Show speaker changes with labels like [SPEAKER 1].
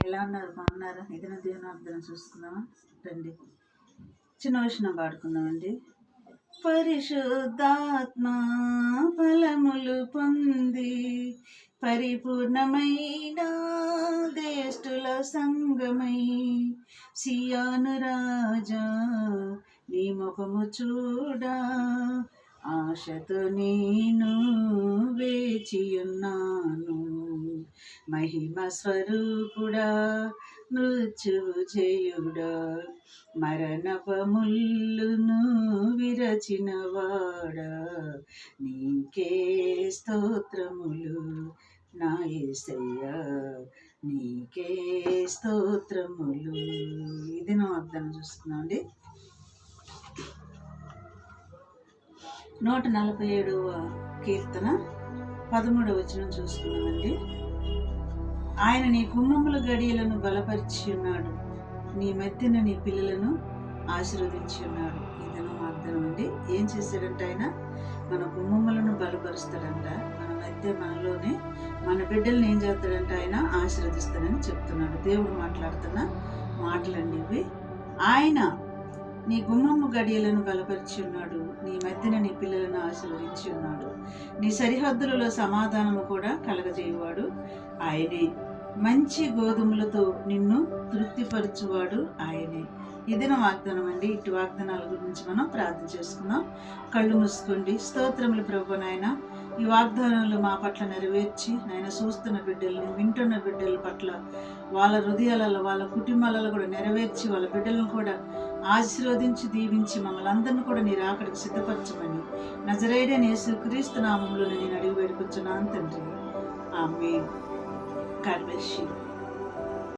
[SPEAKER 1] ఎలా ఉన్నారు? బాగున్నారా? ఏదైనా దేవునార్థం చూసుకుందామా? రండి, చిన్న విషయం పాడుకుందామండి. పరిశుద్ధాత్మ ఫలములు పొంది పరిపూర్ణమైన శ్రేష్ఠుల సంగమై సియోను రాజా నీ ముఖము చూడా ఆశతో నేను వేచియున్నాను. మహిమ స్వరూపుడా మృత్యువు జయుడా మరణపముల్లును విరచినవాడా నీకే స్తోత్రములు నా యేసయ్యా, నీకే స్తోత్రములు. ఇది నా అర్థం చూసుకున్నాండి. 147వ కీర్తన 13వ వచనం చూసుకున్నామండి. ఆయన నీ గుమ్మముల గడియలను బలపరిచి ఉన్నాడు, నీ మధ్యన నీ పిల్లలను ఆశీర్వదించి ఉన్నాడు. ఇది నా అర్థం అండి. ఏం చేశాడంటే ఆయన మన గుమ్మములను బలపరుస్తాడంట, మన మధ్య మనలోనే మన బిడ్డల్ని ఏం చేస్తాడంటే ఆయన ఆశీర్వదిస్తాడని చెప్తున్నాడు. దేవుడు మాట్లాడుతున్న మాటలండి ఇవి. ఆయన నీ గుమ్మము గడియలను బలపరిచి ఉన్నాడు, నీ మధ్యన నీ పిల్లలను ఆశీర్వదించి ఉన్నాడు. నీ సరిహద్దులలో సమాధానము కూడా కలగజేయవాడు ఆయనే. మంచి గోధుమలతో నిన్ను తృప్తిపరచువాడు ఆయనే. ఇది నా వాగ్దానం అండి. ఇటు వాగ్దానాల గురించి మనం ప్రార్థన చేసుకుందాం. కళ్ళు మూసుకోండి. స్తోత్రములు ప్రభు నాయన, ఈ వాగ్దానాలు మా పట్ల నెరవేర్చి నాయన చూస్తున్న బిడ్డల్ని, వింటున్న బిడ్డల పట్ల వాళ్ళ హృదయాలలో వాళ్ళ కుటుంబాలలో కూడా నెరవేర్చి వాళ్ళ బిడ్డలను కూడా ఆశీర్వదించి దీవించి మమ్మల్ని అందరిని కూడా నీ రాకడికి సిద్ధపరచమని నజరేయుడైన యేసుక్రీస్తు నామములో నేను అడిగి వేడుకొచ్చున్నాను తండ్రి. ఆమేన్. God bless you.